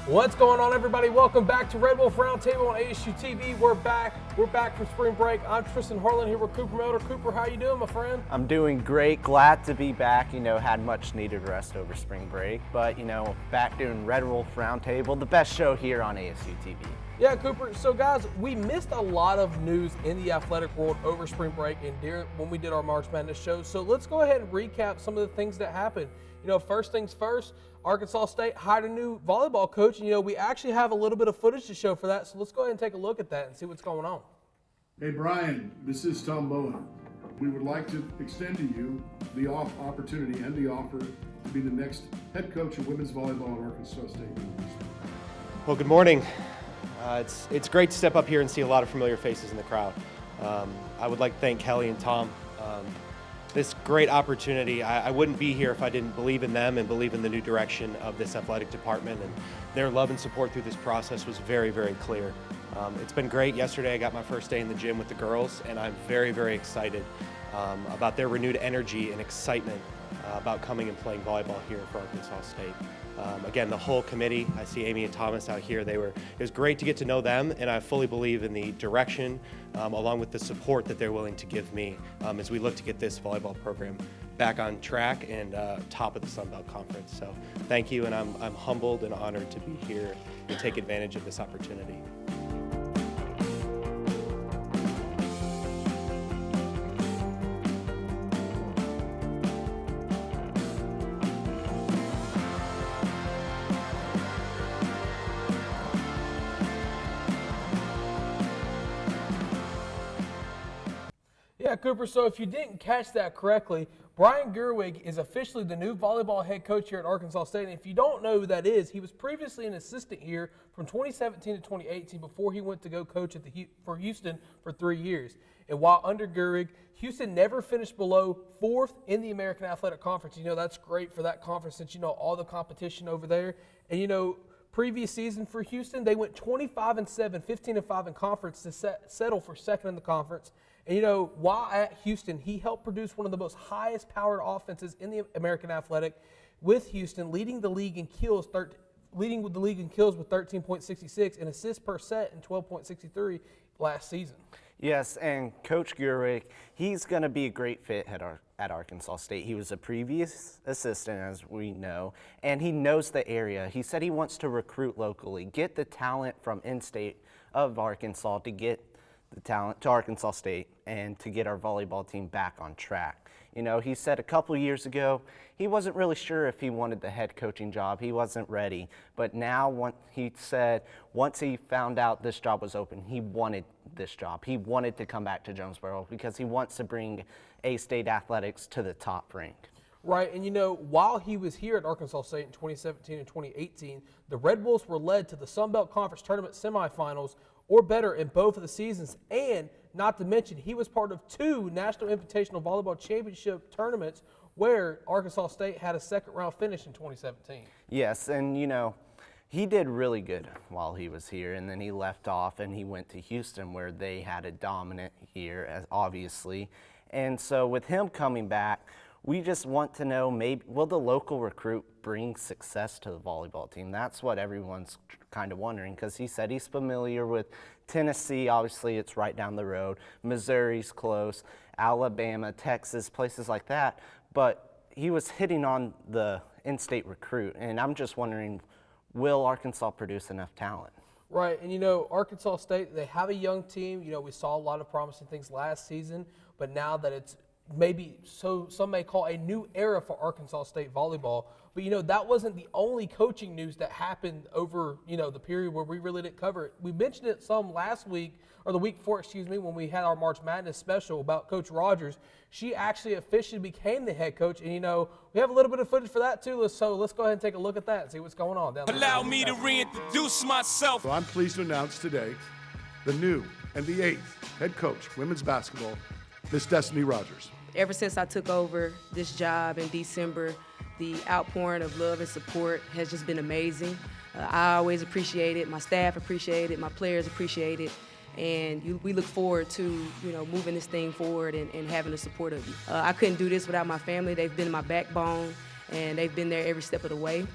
What's going on, everybody? Welcome back to Red Wolf Roundtable on ASU-TV. We're back from spring break. I'm Tristan Harlan here with Cooper Melder. Cooper, how you doing, my friend? I'm doing great. Glad to be back. Had much needed rest over spring break, but back doing Red Wolf Roundtable, the best show here on ASU-TV. Yeah, Cooper. So, guys, we missed a lot of news in the athletic world over spring break and when we did our March Madness show. So let's go ahead and recap some of the things that happened. First things first, Arkansas State hired a new volleyball coach, and we actually have a little bit of footage to show for that. So let's go ahead and take a look at that and see what's going on. Hey, Brian, this is Tom Bowen. We would like to extend to you the opportunity and the offer to be the next head coach of women's volleyball at Arkansas State University. Well, good morning. It's great to step up here and see a lot of familiar faces in the crowd. I would like to thank Kelly and Tom. This great opportunity. I wouldn't be here if I didn't believe in them and believe in the new direction of this athletic department, and their love and support through this process was very, very clear. It's been great. Yesterday I got my first day in the gym with the girls, and I'm very, very excited about their renewed energy and excitement about coming and playing volleyball here for Arkansas State. Again, the whole committee, I see Amy and Thomas out here, it was great to get to know them, and I fully believe in the direction along with the support that they're willing to give me as we look to get this volleyball program back on track and top of the Sun Belt Conference. So thank you, and I'm humbled and honored to be here and take advantage of this opportunity. Yeah, Cooper, so if you didn't catch that correctly, Brian Gerwig is officially the new volleyball head coach here at Arkansas State. And if you don't know who that is, he was previously an assistant here from 2017 to 2018 before he went to go coach for Houston for 3 years. And while under Gerwig, Houston never finished below 4th in the American Athletic Conference. That's great for that conference since all the competition over there. And previous season for Houston, they went 25-7, 15-5 in conference to settle for second in the conference. And while at Houston, he helped produce one of the most highest powered offenses in the American Athletic, with Houston leading the league in kills, with 13.66 and assists per set in 12.63 last season. Yes, and Coach Gerwig, he's going to be a great fit at Arkansas State. He was a previous assistant, as we know, and he knows the area. He said he wants to recruit locally, get the talent from in-state of Arkansas to get the talent to Arkansas State and to get our volleyball team back on track. He said a couple years ago he wasn't really sure if he wanted the head coaching job. He wasn't ready. But now he said once he found out this job was open, he wanted this job. He wanted to come back to Jonesboro because he wants to bring A-State athletics to the top rank. Right, and while he was here at Arkansas State in 2017 and 2018, the Red Wolves were led to the Sun Belt Conference Tournament semifinals or better in both of the seasons, and not to mention he was part of 2 National Invitational Volleyball Championship tournaments where Arkansas State had a second-round finish in 2017. Yes, and he did really good while he was here, and then he left off and he went to Houston where they had a dominant year, obviously. And so with him coming back, we just want to know, maybe will the local recruit bring success to the volleyball team? That's what everyone's kind of wondering, because he said he's familiar with Tennessee. Obviously, it's right down the road. Missouri's close. Alabama, Texas, places like that. But he was hitting on the in-state recruit, and I'm just wondering, will Arkansas produce enough talent? Right, and Arkansas State, they have a young team. We saw a lot of promising things last season, but now that it's maybe some may call a new era for Arkansas State volleyball. But that wasn't the only coaching news that happened over the period where we really didn't cover it. We mentioned it some last week, or the week before, when we had our March Madness special about Coach Rogers. She actually officially became the head coach, and we have a little bit of footage for that too. So let's go ahead and take a look at that and see what's going on down there. Allow me to reintroduce myself. So I'm pleased to announce today the new and the 8th head coach, women's basketball, Miss Destiny Rogers. Ever since I took over this job in December, the outpouring of love and support has just been amazing. I always appreciate it. My staff appreciate it. My players appreciate it. And we look forward to, moving this thing forward and having the support of you. I couldn't do this without my family. They've been my backbone, and they've been there every step of the way.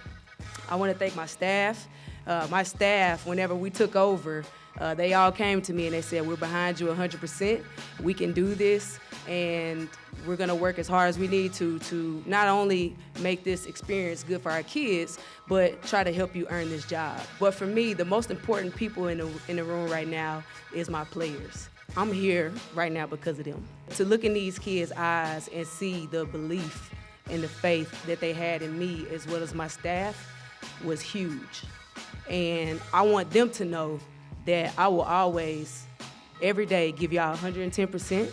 I want to thank my staff. My staff, whenever we took over, they all came to me and they said, we're behind you 100%. We can do this, and we're going to work as hard as we need to not only make this experience good for our kids, but try to help you earn this job. But for me, the most important people in the room right now is my players. I'm here right now because of them. To look in these kids' eyes and see the belief and the faith that they had in me as well as my staff was huge. And I want them to know that I will always, every day, give y'all 110%.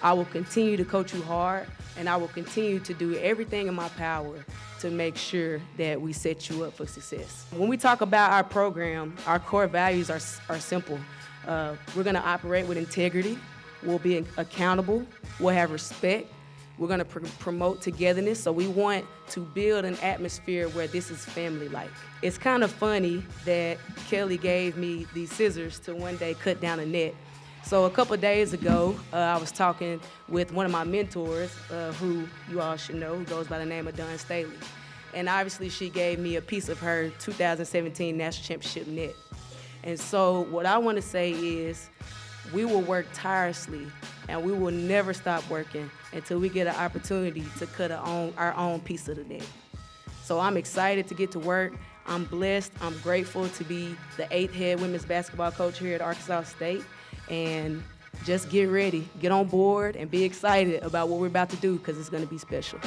I will continue to coach you hard, and I will continue to do everything in my power to make sure that we set you up for success. When we talk about our program, our core values are simple. We're gonna operate with integrity, we'll be accountable, we'll have respect, we're gonna promote togetherness, so we want to build an atmosphere where this is family-like. It's kind of funny that Kelly gave me these scissors to one day cut down a net. So a couple of days ago, I was talking with one of my mentors, who you all should know, who goes by the name of Dawn Staley. And obviously she gave me a piece of her 2017 National Championship net. And so what I want to say is we will work tirelessly and we will never stop working until we get an opportunity to cut our own piece of the net. So I'm excited to get to work. I'm blessed. I'm grateful to be the 8th head women's basketball coach here at Arkansas State. And just get ready, get on board, and be excited about what we're about to do because it's going to be special.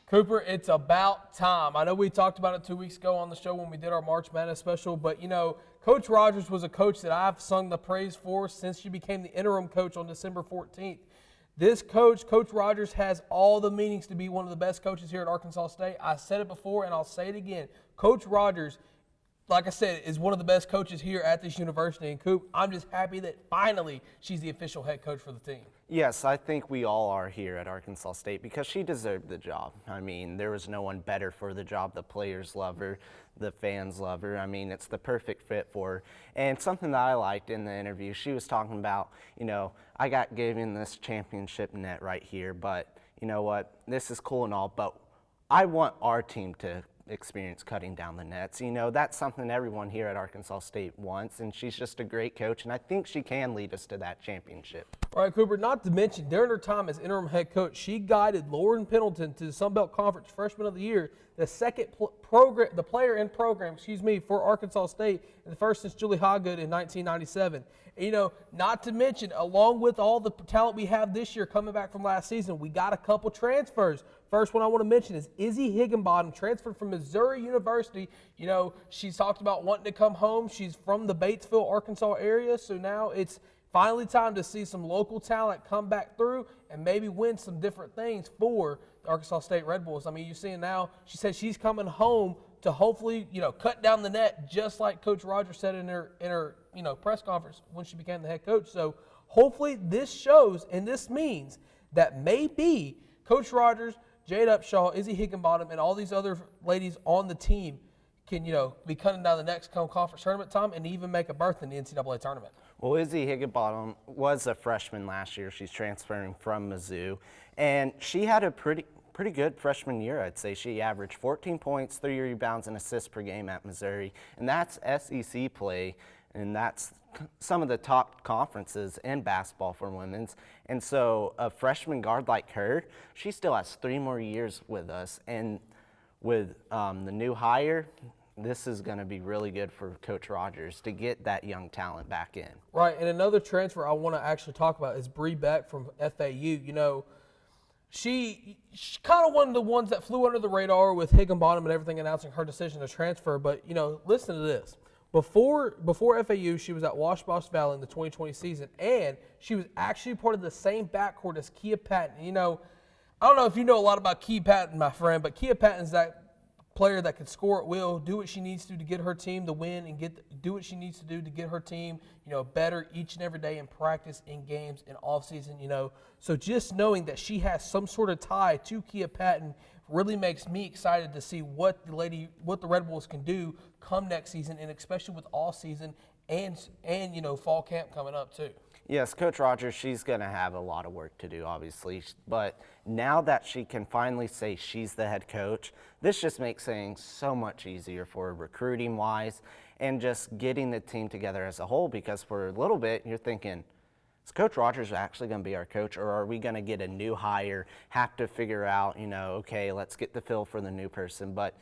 Cooper, it's about time. I know we talked about it 2 weeks ago on the show when we did our March Madness special, but you know, Coach Rogers was a coach that I've sung the praise for since she became the interim coach on December 14th. This coach, Coach Rogers, has all the meanings to be one of the best coaches here at Arkansas State. I said it before and I'll say it again. Coach Rogers, like I said, is one of the best coaches here at this university. And Coop, I'm just happy that finally she's the official head coach for the team. Yes, I think we all are here at Arkansas State because she deserved the job. I mean, there was no one better for the job. The players love her, the fans love her. I mean, it's the perfect fit for her. And something that I liked in the interview, she was talking about, you know, I got given this championship net right here, but you know what, this is cool and all, but I want our team to experience cutting down the nets. You know, that's something everyone here at Arkansas State wants, and she's just a great coach, and I think she can lead us to that championship. All right, Cooper, not to mention, during her time as interim head coach, she guided Lauren Pendleton to the Sun Belt Conference Freshman of the Year, the second player in program, for Arkansas State, and the first since Julie Hoggood in 1997. And, you know, not to mention, along with all the talent we have this year coming back from last season, we got a couple transfers. First one I want to mention is Izzy Higginbottom, transferred from Missouri University. You know, she's talked about wanting to come home. She's from the Batesville, Arkansas area, so now it's finally time to see some local talent come back through and maybe win some different things for the Arkansas State Red Bulls. I mean, you're seeing now, she said she's coming home to hopefully, you know, cut down the net just like Coach Rogers said in her you know, press conference when she became the head coach. So hopefully this shows, and this means that maybe Coach Rogers, Jade Upshaw, Izzy Higginbottom, and all these other ladies on the team can, you know, be cutting down the next conference tournament time and even make a berth in the NCAA tournament. Well, Izzy Higginbottom was a freshman last year. She's transferring from Mizzou, and she had a pretty good freshman year, I'd say. She averaged 14 points, 3 rebounds, and assists per game at Missouri, and that's SEC play, and that's some of the top conferences in basketball for women's. And so a freshman guard like her, she still has 3 more years with us, and with the new hire, this is going to be really good for Coach Rogers to get that young talent back in. Right, and another transfer I want to actually talk about is Bree Beck from FAU. You know, she kind of one of the ones that flew under the radar with Higginbottom and everything announcing her decision to transfer. But, you know, listen to this. Before FAU, she was at Wash-Bosh Valley in the 2020 season, and she was actually part of the same backcourt as Kia Patton. You know, I don't know if you know a lot about Kia Patton, my friend, but Kia Patton's that player that can score at will, do what she needs to get her team to win, and do what she needs to do to get her team, you know, better each and every day in practice, in games, in off season, you know. So just knowing that she has some sort of tie to Kia Patton really makes me excited to see what the Red Bulls can do come next season, and especially with all season and you know, fall camp coming up too. Yes, Coach Rogers, she's going to have a lot of work to do, obviously. But now that she can finally say she's the head coach, this just makes things so much easier for her recruiting-wise and just getting the team together as a whole, because for a little bit, you're thinking, is Coach Rogers actually going to be our coach, or are we going to get a new hire, have to figure out, okay, let's get the feel for the new person. But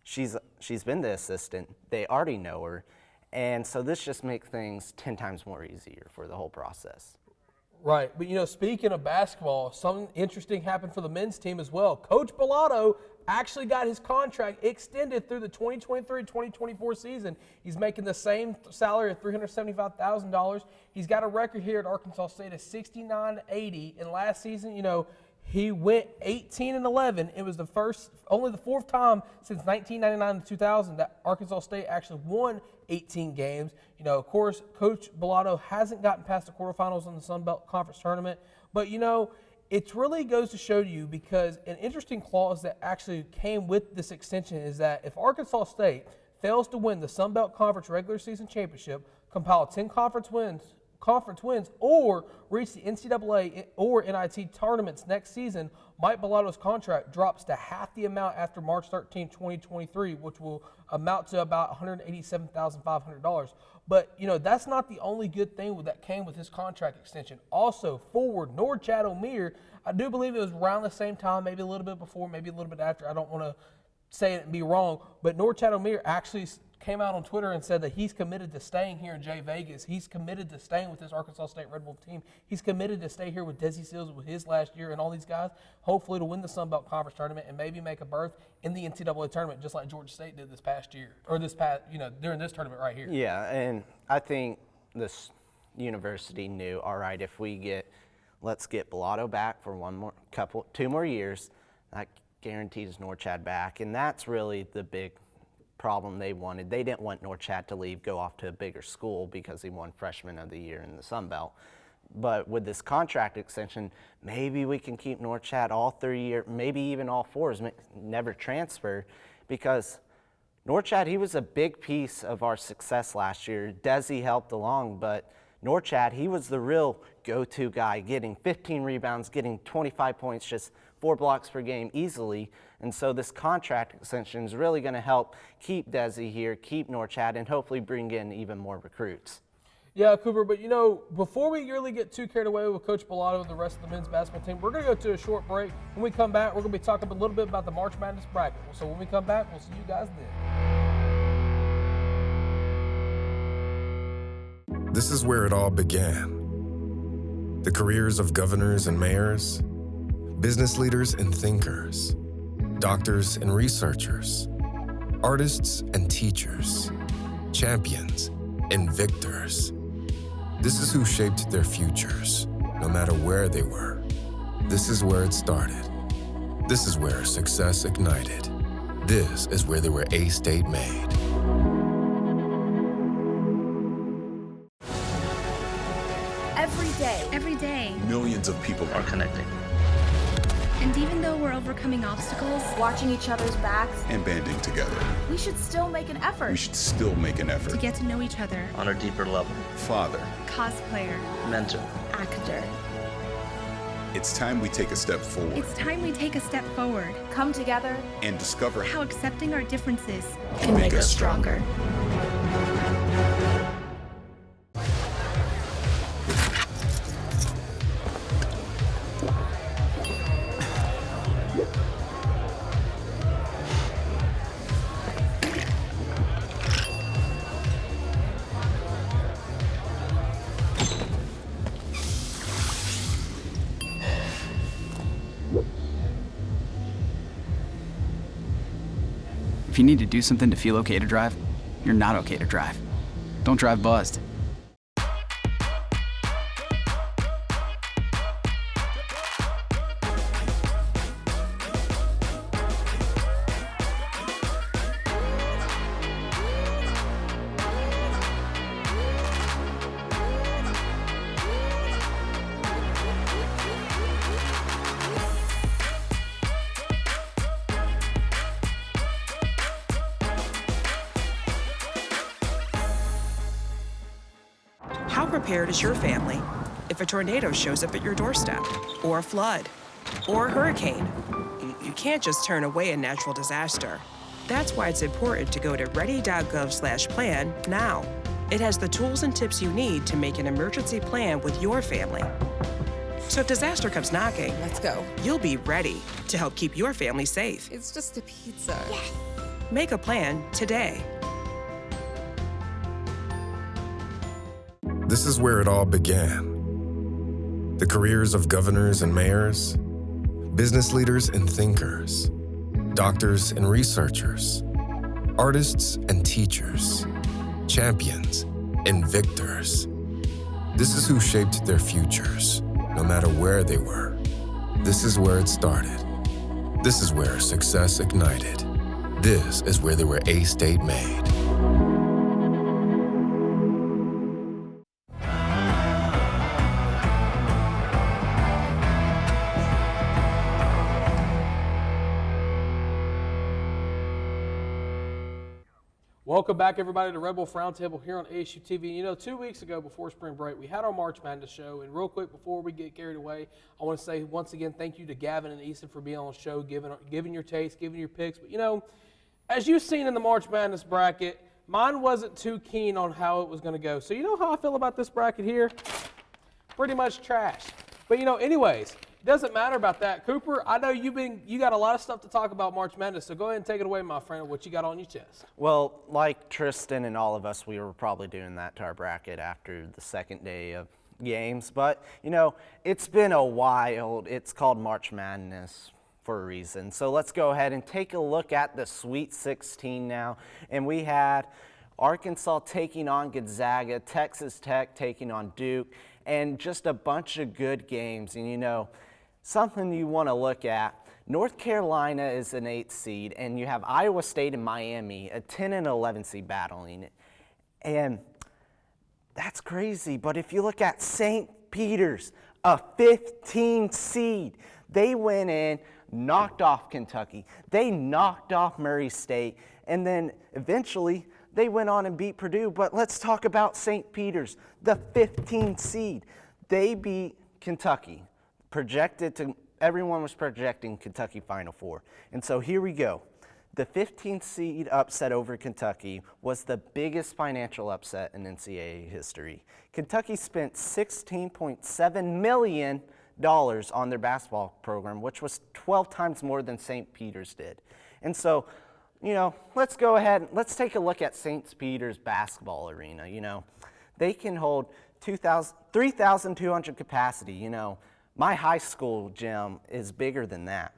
she's been the assistant. They already know her. And so this just makes things 10 times more easier for the whole process. Right, but speaking of basketball, something interesting happened for the men's team as well. Coach Bellato actually got his contract extended through the 2023-2024 season. He's making the same salary of $375,000. He's got a record here at Arkansas State of 69-80, and last season, he went 18-11. It was only the fourth time since 1999 to 2000 that Arkansas State actually won 18 games. Of course, Coach Bellato hasn't gotten past the quarterfinals in the Sun Belt Conference Tournament, but it really goes to show you, because an interesting clause that actually came with this extension is that if Arkansas State fails to win the Sun Belt Conference regular season championship, compile 10 conference wins, or reach the NCAA or NIT tournaments next season, Mike Bellato's contract drops to half the amount after March 13, 2023, which will amount to about $187,500. But, that's not the only good thing that came with his contract extension. Also, forward Norchad O'Meara, I do believe it was around the same time, maybe a little bit before, maybe a little bit after. I don't want to say it and be wrong, but Norchad O'Meara actually came out on Twitter and said that he's committed to staying here in Jay Vegas. He's committed to staying with this Arkansas State Red Bull team. He's committed to stay here with Desi Seals with his last year and all these guys, hopefully to win the Sun Belt Conference Tournament and maybe make a berth in the NCAA tournament, just like Georgia State did this past year, or during this tournament right here. Yeah, and I think this university knew, all right, if let's get Bellato back for 2 more years, that guarantees Norchad back, and that's really the big problem they wanted. They didn't want Norchad to leave, go off to a bigger school because he won Freshman of the Year in the Sun Belt. But with this contract extension, maybe we can keep Norchad all 3 years, maybe even all 4 years, never transfer, because Norchad, he was a big piece of our success last year. Desi helped along, but Norchad, he was the real go-to guy, getting 15 rebounds, getting 25 points, just 4 blocks per game easily. And so this contract extension is really going to help keep Desi here, keep Norchad, and hopefully bring in even more recruits. Yeah, Cooper, but before we really get too carried away with Coach Bellato and the rest of the men's basketball team, we're going to go to a short break. When we come back, we're going to be talking a little bit about the March Madness bracket. So when we come back, we'll see you guys then. This is where it all began. The careers of governors and mayors, business leaders and thinkers, doctors and researchers, artists and teachers, champions and victors. This is who shaped their futures, no matter where they were. This is where it started. This is where success ignited. This is where they were A-State made. Every day, millions of people are connecting. And even though we're overcoming obstacles, watching each other's backs, and banding together, we should still make an effort. We should still make an effort to get to know each other on a deeper level. Father, cosplayer, mentor, actor. It's time we take a step forward. It's time we take a step forward. Come together and discover how accepting our differences can make us stronger. If you need to do something to feel okay to drive, you're not okay to drive. Don't drive buzzed. How prepared is your family if a tornado shows up at your doorstep, or a flood, or a hurricane. You can't just turn away a natural disaster. That's why it's important to go to ready.gov/plan now. It has the tools and tips you need to make an emergency plan with your family. So if disaster comes knocking, let's go. You'll be ready to help keep your family safe. It's just a pizza. Yes. Make a plan today. This is where it all began. The careers of governors and mayors, business leaders and thinkers, doctors and researchers, artists and teachers, champions and victors. This is who shaped their futures, no matter where they were. This is where it started. This is where success ignited. This is where they were A-State made. Welcome back, everybody, to Red Bull Roundtable here on ASU-TV. You know, 2 weeks ago before spring break, we had our March Madness show. And real quick, before we get carried away, I want to say once again thank you to Gavin and Easton for being on the show, giving your taste, giving your picks. But, you know, as you've seen in the March Madness bracket, mine wasn't too keen on how it was going to go. So you know how I feel about this bracket here? Pretty much trash. But, you know, anyways, it doesn't matter about that. Cooper, I know you got a lot of stuff to talk about March Madness, so go ahead and take it away, my friend, what you got on your chest. Well, like Tristan and all of us, we were probably doing that to our bracket after the second day of games. But, you know, it's been a while. It's called March Madness for a reason. So let's go ahead and take a look at the Sweet 16 now. And we had Arkansas taking on Gonzaga, Texas Tech taking on Duke, and just a bunch of good games. And, you know, something you want to look at, North Carolina is an 8th seed, and you have Iowa State and Miami, a 10 and 11 seed battling it. And that's crazy, but if you look at St. Peter's, a 15 seed, they went in, knocked off Kentucky. They knocked off Murray State, and then eventually they went on and beat Purdue. But let's talk about St. Peter's, the 15 seed. They beat Kentucky. Everyone was projecting Kentucky Final Four. And so here we go. The 15th seed upset over Kentucky was the biggest financial upset in NCAA history. Kentucky spent $16.7 million on their basketball program, which was 12 times more than St. Peter's did. And so, you know, let's go ahead, let's take a look at St. Peter's basketball arena. You know, they can hold 3,200 capacity, you know. My high school gym is bigger than that.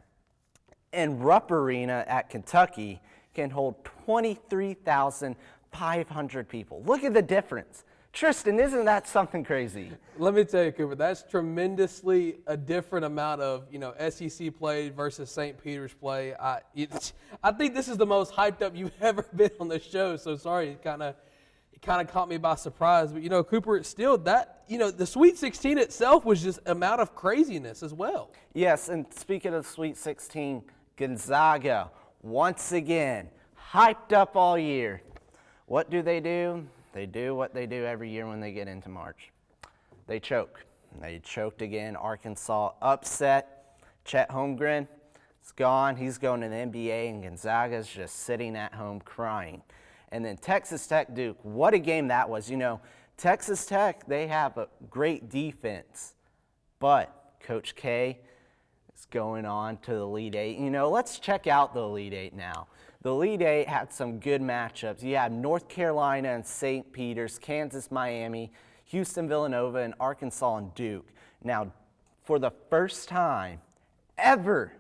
And Rupp Arena at Kentucky can hold 23,500 people. Look at the difference. Tristan, isn't that something crazy? Let me tell you, Cooper, that's tremendously a different amount of, you know, SEC play versus St. Peter's play. I think this is the most hyped up you've ever been on the show, so sorry, it kind of caught me by surprise. But, you know, Cooper, still that, you know, the Sweet 16 itself was just amount of craziness as well. Yes, and speaking of the Sweet 16, Gonzaga, once again, hyped up all year. What do? They do what they do every year when they get into March. They choke. They choked again. Arkansas upset. Chet Holmgren is gone. He's going to the NBA, and Gonzaga's just sitting at home crying. And then Texas Tech, Duke, what a game that was. You know, Texas Tech, they have a great defense, but Coach K is going on to the Elite Eight. You know, let's check out the Elite Eight now. The Elite Eight had some good matchups. You had North Carolina and St. Peter's, Kansas, Miami, Houston, Villanova, and Arkansas and Duke. Now, for the first time ever,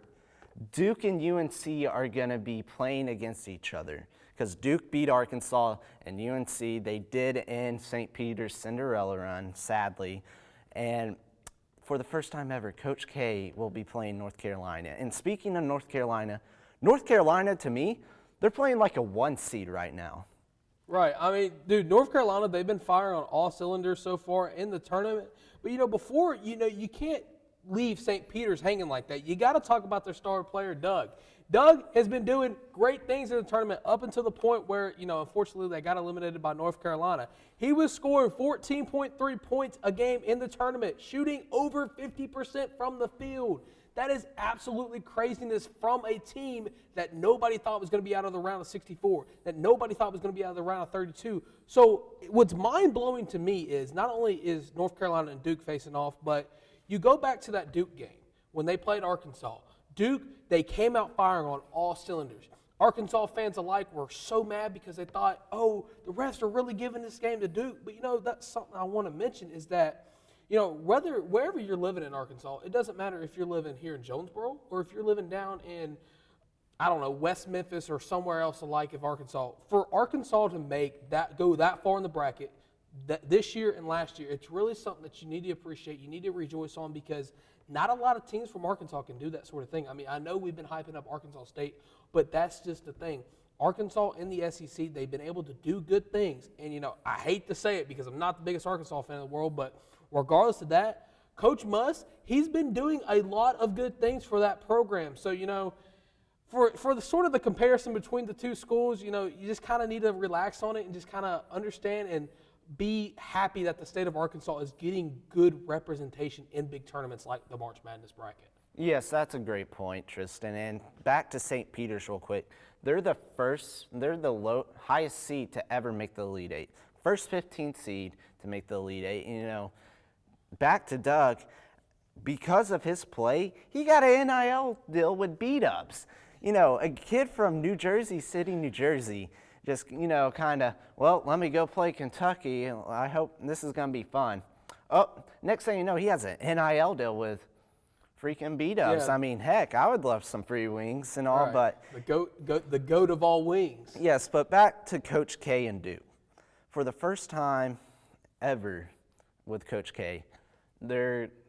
Duke and UNC are going to be playing against each other, because Duke beat Arkansas and UNC, they did end St. Peter's Cinderella run, sadly. And for the first time ever, Coach K will be playing North Carolina. And speaking of North Carolina, to me, they're playing like a 1 seed right now. Right. I mean, dude, North Carolina, they've been firing on all cylinders so far in the tournament. But, you know, before, you know, you can't leave St. Peter's hanging like that. You got to talk about their star player, Doug. Doug has been doing great things in the tournament up until the point where, unfortunately they got eliminated by North Carolina. He was scoring 14.3 points a game in the tournament, shooting over 50% from the field. That is absolutely craziness from a team that nobody thought was going to be out of the round of 64, that nobody thought was going to be out of the round of 32. So what's mind-blowing to me is not only is North Carolina and Duke facing off, but you go back to that Duke game when they played Arkansas. Duke, they came out firing on all cylinders. Arkansas fans alike were so mad because they thought, oh, the refs are really giving this game to Duke. But, that's something I want to mention is that, wherever you're living in Arkansas, it doesn't matter if you're living here in Jonesboro or if you're living down in, West Memphis or somewhere else alike of Arkansas. For Arkansas to go that far in the bracket this year and last year, it's really something that you need to appreciate, you need to rejoice on, because not a lot of teams from Arkansas can do that sort of thing. I mean, I know we've been hyping up Arkansas State, but that's just the thing. Arkansas in the SEC, they've been able to do good things. And, I hate to say it because I'm not the biggest Arkansas fan in the world, but regardless of that, Coach Muss, he's been doing a lot of good things for that program. So, for the sort of the comparison between the two schools, you just kind of need to relax on it and just kind of understand and be happy that the state of Arkansas is getting good representation in big tournaments like the March Madness bracket. Yes, that's a great point, Tristan. And back to St. Peter's real quick. They're the highest seed to ever make the Elite Eight. First 15th seed to make the Elite Eight. Back to Doug, because of his play, he got an NIL deal with B-Dubs. A kid from New Jersey City, New Jersey, just, let me go play Kentucky. I hope this is going to be fun. Oh, next thing you know, he has an NIL deal with freaking B-Dubs. Yeah. I mean, heck, I would love some free wings and all, right. but the goat of all wings. Yes, but back to Coach K and Duke. For the first time ever with Coach K,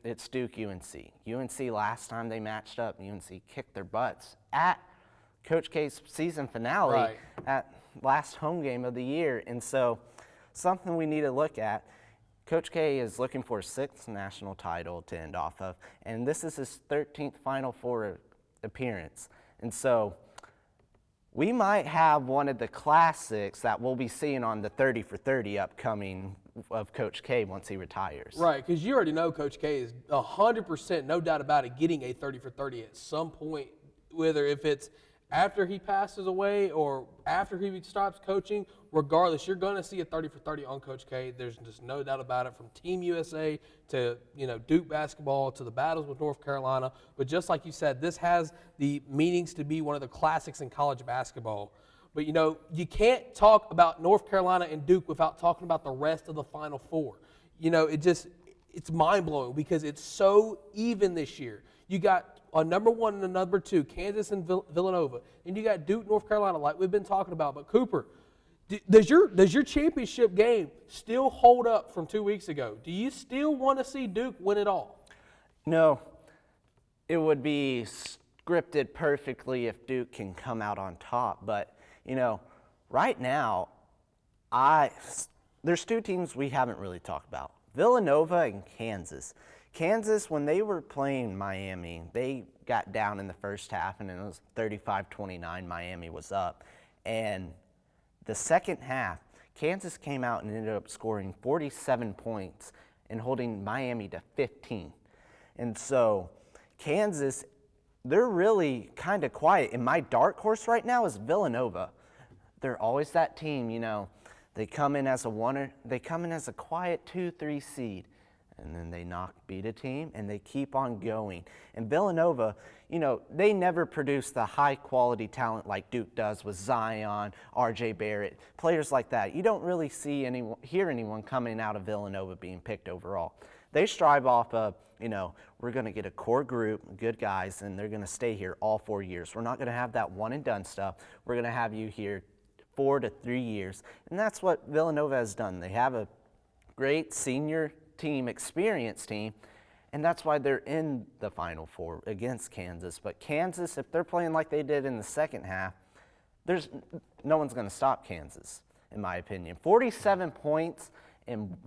it's Duke UNC. UNC last time they matched up, UNC kicked their butts at Coach K's season finale Right. at last home game of the year. And so something we need to look at. Coach K is looking for a 6th national title to end off of, and this is his 13th Final Four appearance. And so we might have one of the classics that we'll be seeing on the 30 for 30 upcoming of Coach K once he retires. Right, because you already know Coach K is 100%, no doubt about it, getting a 30 for 30 at some point, whether if it's after he passes away or after he stops coaching. Regardless, you're going to see a 30 for 30 on Coach K. There's just no doubt about it, from Team USA to Duke basketball to the battles with North Carolina. But just like you said, this has the meanings to be one of the classics in college basketball. But you can't talk about North Carolina and Duke without talking about the rest of the Final Four. It's mind-blowing because it's so even this year. You got a number 1 and a number 2, Kansas and Villanova. And you got Duke, North Carolina, like we've been talking about. But Cooper, does your championship game still hold up from 2 weeks ago? Do you still want to see Duke win it all? No. It would be scripted perfectly if Duke can come out on top. But, right now, there's 2 teams we haven't really talked about. Villanova and Kansas. Kansas, when they were playing Miami, they got down in the first half, and it was 35-29. Miami was up. And the second half, Kansas came out and ended up scoring 47 points and holding Miami to 15. And so Kansas, they're really kind of quiet. And my dark horse right now is Villanova. They're always that team, they come in as a quiet 2-3 seed. And then they beat a team, and they keep on going. And Villanova, they never produce the high-quality talent like Duke does with Zion, R.J. Barrett, players like that. You don't really hear anyone coming out of Villanova being picked overall. They strive off of, we're going to get a core group, good guys, and they're going to stay here all 4 years. We're not going to have that one-and-done stuff. We're going to have you here 4 to 3 years. And that's what Villanova has done. They have a great senior team, experienced team, and that's why they're in the Final Four against Kansas. But Kansas, if they're playing like they did in the second half, no one's going to stop Kansas, in my opinion. 47 points in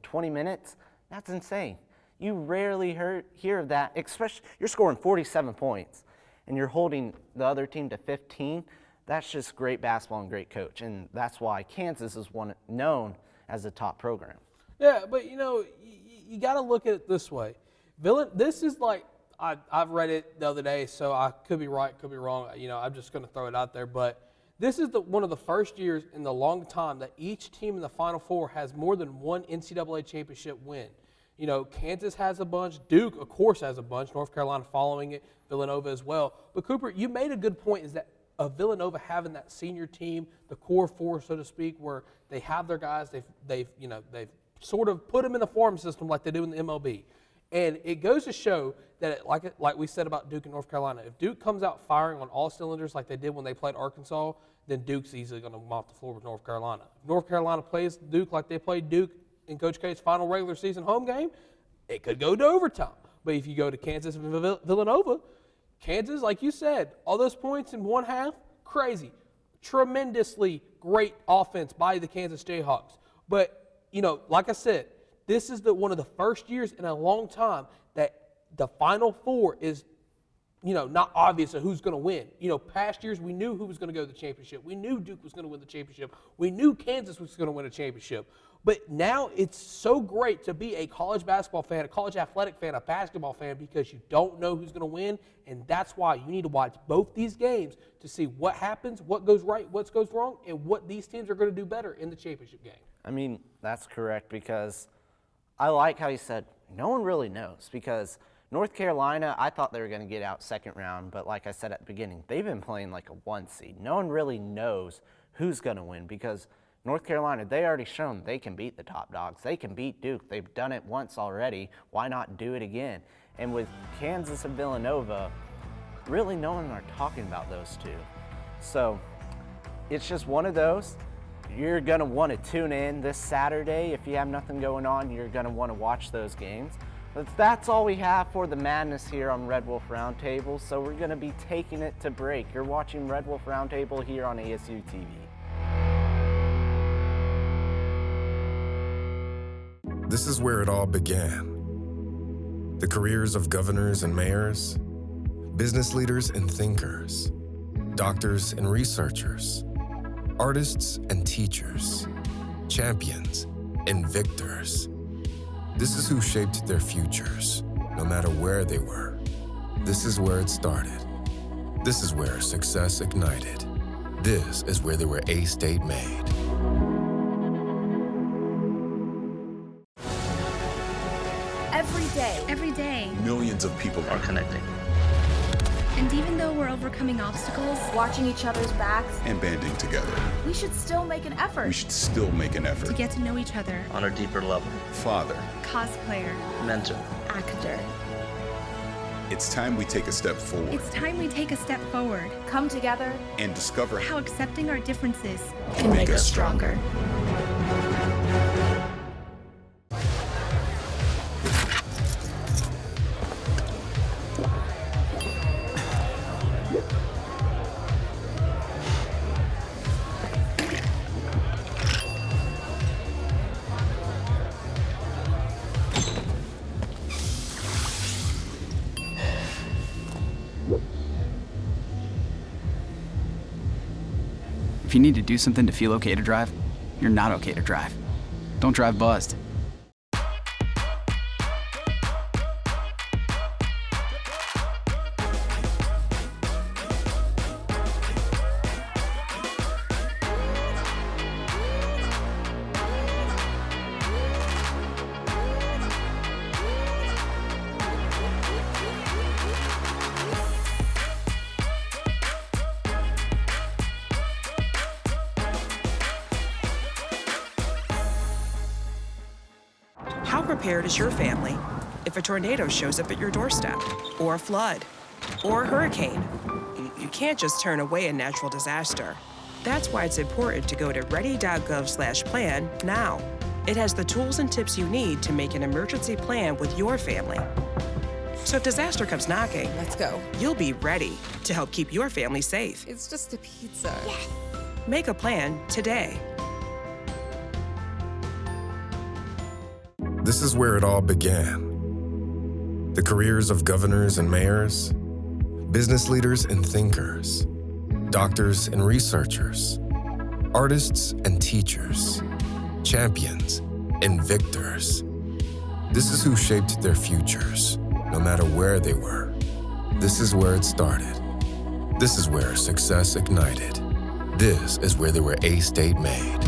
20 minutes, that's insane. You rarely hear of that, especially you're scoring 47 points and you're holding the other team to 15. That's just great basketball and great coach, and that's why Kansas is known as a top program. Yeah, but you got to look at it this way. This is like, I've read it the other day, so I could be right, could be wrong. I'm just going to throw it out there, but this is one of the first years in the long time that each team in the Final Four has more than one NCAA championship win. Kansas has a bunch. Duke, of course, has a bunch. North Carolina following it. Villanova as well. But Cooper, you made a good point, is that of Villanova having that senior team, the core four, so to speak, where they have their guys, they've sort of put them in the farm system like they do in the MLB. And it goes to show that, like we said about Duke and North Carolina, if Duke comes out firing on all cylinders like they did when they played Arkansas, then Duke's easily going to mop the floor with North Carolina. If North Carolina plays Duke like they played Duke in Coach K's final regular season home game, it could go to overtime. But if you go to Kansas and Villanova, Kansas, like you said, all those points in one half, crazy. Tremendously great offense by the Kansas Jayhawks. But, like I said, this is one of the first years in a long time that the Final Four is, not obvious of who's going to win. Past years we knew who was going to go to the championship. We knew Duke was going to win the championship. We knew Kansas was going to win a championship. But now it's so great to be a college basketball fan, a college athletic fan, a basketball fan, because you don't know who's going to win, and that's why you need to watch both these games to see what happens, what goes right, what goes wrong, and what these teams are going to do better in the championship game. I mean, that's correct, because I like how you said no one really knows, because North Carolina, I thought they were going to get out second round, but like I said at the beginning, they've been playing like a 1 seed. No one really knows who's going to win, because North Carolina, they already shown they can beat the top dogs. They can beat Duke. They've done it once already. Why not do it again? And with Kansas and Villanova, really no one are talking about those two. So it's just one of those. You're going to want to tune in this Saturday. If you have nothing going on, you're going to want to watch those games. But that's all we have for the madness here on Red Wolf Roundtable. So we're going to be taking it to break. You're watching Red Wolf Roundtable here on ASU-TV. This is where it all began. The careers of governors and mayors, business leaders and thinkers, doctors and researchers, artists and teachers, champions and victors. This is who shaped their futures, no matter where they were. This is where it started. This is where success ignited. This is where they were A-State made. Every day, Millions of people are connecting and even though we're overcoming obstacles, watching each other's backs, and banding together. we should still make an effort. We should still make an to effort. get to know each other, On a deeper level. Father, cosplayer, Mentor. actor. it's time we take a step forward It's time we take a step forward. Come together and discover How accepting our differences can make us stronger. If you need to do something to feel okay to drive, you're not okay to drive. Don't drive buzzed. How prepared is your family if a tornado shows up at your doorstep, or a flood, or a hurricane? You can't just turn away a natural disaster. That's why it's important to go to ready.gov/plan now. It has the tools and tips you need to make an emergency plan with your family. So if disaster comes knocking, let's go. You'll be ready to help keep your family safe. It's just a pizza. Yes. Make a plan today. This is where it all began. The careers of governors and mayors, business leaders and thinkers, doctors and researchers, artists and teachers, champions and victors. This is who shaped their futures, no matter where they were. This is where it started. This is where success ignited. This is where they were A-State made.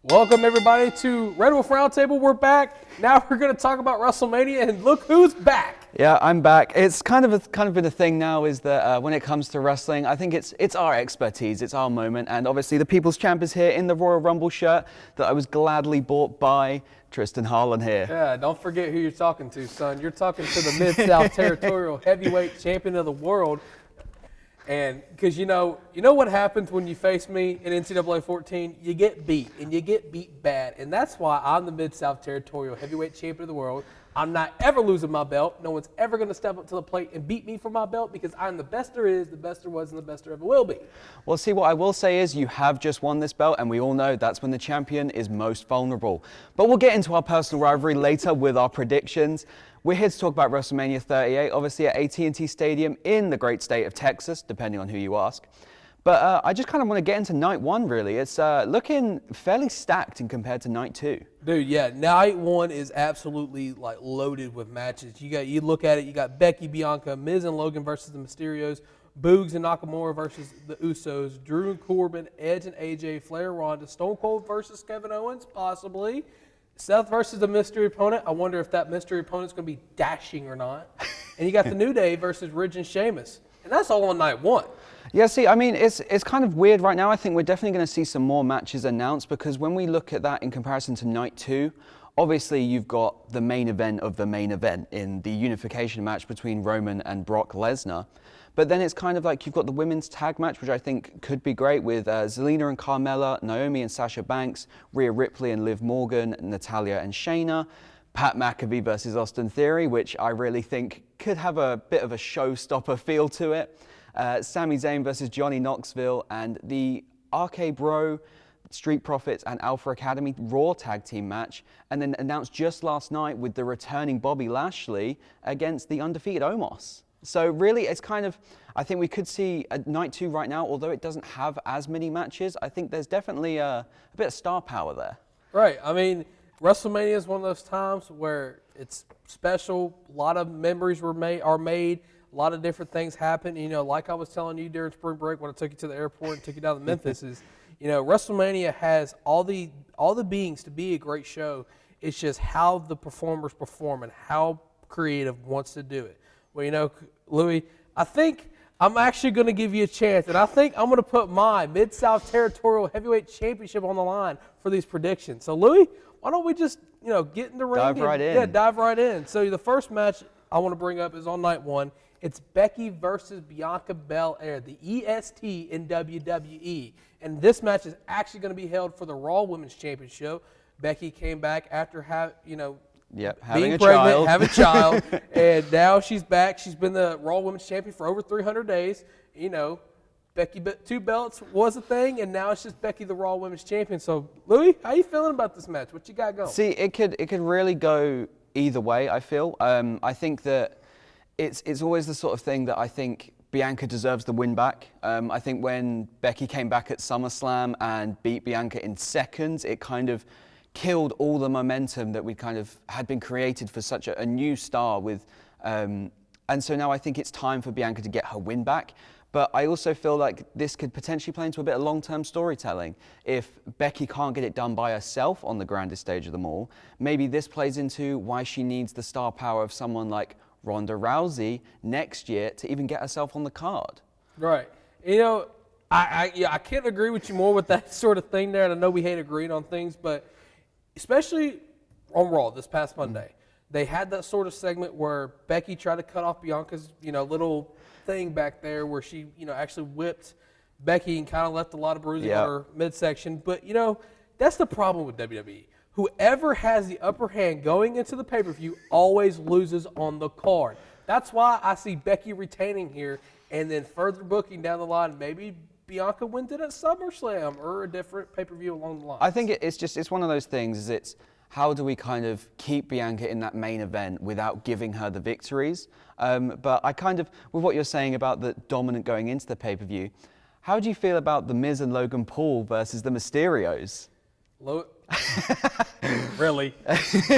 Welcome everybody to Red Wolf Roundtable. We're back. Now we're going to talk about WrestleMania, and look who's back. Yeah, I'm back. It's kind of been a thing now is that when it comes to wrestling, I think it's our expertise, it's our moment, and obviously the People's Champ is here in the Royal Rumble shirt that I was gladly bought by Tristan Harlan here. Yeah, don't forget who you're talking to, son. You're talking to the Mid-South Territorial Heavyweight Champion of the world. And because you know what happens when you face me in NCAA 14? You get beat, and you get beat bad. And that's why I'm the Mid-South Territorial Heavyweight Champion of the world. I'm not ever losing my belt. No one's ever going to step up to the plate and beat me for my belt because I'm the best there is, the best there was, and the best there ever will be. Well, see, what I will say is you have just won this belt, and we all know that's when the champion is most vulnerable. But we'll get into our personal rivalry later with our predictions. We're here to talk about WrestleMania 38, obviously at AT&T Stadium in the great state of Texas, depending on who you ask. But I just kind of want to get into night one, really. It's looking fairly stacked in compared to night two. Dude, yeah, night one is absolutely like loaded with matches. You look at it, you got Becky, Bianca, Miz and Logan versus the Mysterios, Boogs and Nakamura versus the Usos, Drew and Corbin, Edge and AJ, Flair, Ronda, Stone Cold versus Kevin Owens, possibly. Seth versus the mystery opponent. I wonder if that mystery opponent's going to be dashing or not. And you got the New Day versus Ridge and Sheamus. And that's all on night one. Yeah, see, I mean, it's kind of weird right now. I think we're definitely going to see some more matches announced because when we look at that in comparison to night two, obviously you've got the main event of the main event in the unification match between Roman and Brock Lesnar. But then it's kind of like you've got the women's tag match, which I think could be great with Zelina and Carmella, Naomi and Sasha Banks, Rhea Ripley and Liv Morgan, Natalya and Shayna, Pat McAfee versus Austin Theory, which I really think could have a bit of a showstopper feel to it. Sami Zayn versus Johnny Knoxville, and the RK Bro, Street Profits and Alpha Academy Raw Tag Team match, and then announced just last night with the returning Bobby Lashley against the undefeated Omos. So really, it's kind of, I think we could see a night two right now, although it doesn't have as many matches. I think there's definitely a bit of star power there. Right. I mean, WrestleMania is one of those times where it's special. A lot of memories are made. A lot of different things happen. You know, like I was telling you during spring break when I took you to the airport and took you down to Memphis, is, you know, WrestleMania has all the beings to be a great show. It's just how the performers perform and how creative wants to do it. Well, you know, Louis, I think I'm actually going to give you a chance, and I think I'm going to put my Mid-South Territorial Heavyweight Championship on the line for these predictions. So, Louis, why don't we just, you know, get in the ring? Dive right in. Yeah, dive right in. So the first match I want to bring up is on night one. It's Becky versus Bianca Belair, the EST in WWE. And this match is actually going to be held for the Raw Women's Championship. Becky came back after having a child, and now she's back. She's been the Raw Women's Champion for over 300 days. You know, Becky, 2 belts was a thing, and now it's just Becky, the Raw Women's Champion. So, Louis, how you feeling about this match? What you got going? See, it could really go either way, I feel. I think that it's always the sort of thing that I think Bianca deserves the win back. I think when Becky came back at SummerSlam and beat Bianca in seconds, it kind of killed all the momentum that we kind of had been created for such a new star with, and so now I think it's time for Bianca to get her win back. But I also feel like this could potentially play into a bit of long-term storytelling. If Becky can't get it done by herself on the grandest stage of them all, maybe this plays into why she needs the star power of someone like Ronda Rousey next year to even get herself on the card. Right. You know, I can't agree with you more with that sort of thing there, and I know we hate agreeing on things, but especially on Raw this past Monday, they had that sort of segment where Becky tried to cut off Bianca's, you know, little thing back there where she, you know, actually whipped Becky and kind of left a lot of bruising on her midsection. But, you know, that's the problem with WWE. Whoever has the upper hand going into the pay-per-view always loses on the card. That's why I see Becky retaining here and then further booking down the line. Maybe Bianca wins it at SummerSlam or a different pay-per-view along the line. I think it's one of those things. It's how do we kind of keep Bianca in that main event without giving her the victories? But I kind of, with what you're saying about the dominant going into the pay-per-view, how do you feel about The Miz and Logan Paul versus the Mysterios? Really?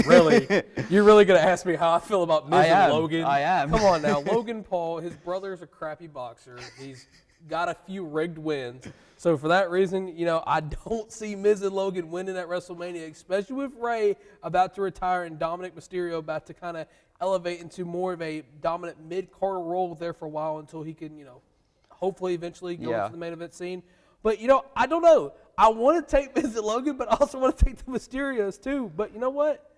Really? You're really going to ask me how I feel about Miz and Logan? I am. Come on now. Logan Paul, his brother's a crappy boxer. He's got a few rigged wins. So for that reason, I don't see Miz and Logan winning at WrestleMania, especially with Rey about to retire and Dominic Mysterio about to kind of elevate into more of a dominant mid-card role there for a while until he can, hopefully eventually go into the main event scene. But, I don't know. I want to take Miz and Logan, but I also want to take the Mysterios too. But you know what?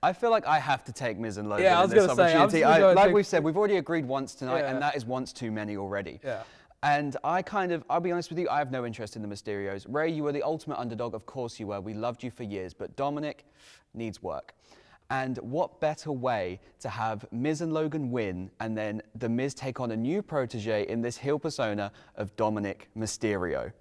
I feel like I have to take Miz and Logan. Yeah, I was going to say. Like we've said, we've already agreed once tonight, and that is once too many already. Yeah. And I'll be honest with you, I have no interest in the Mysterios. Rey, you were the ultimate underdog. Of course you were. We loved you for years. But Dominic needs work. And what better way to have Miz and Logan win and then the Miz take on a new protege in this heel persona of Dominic Mysterio?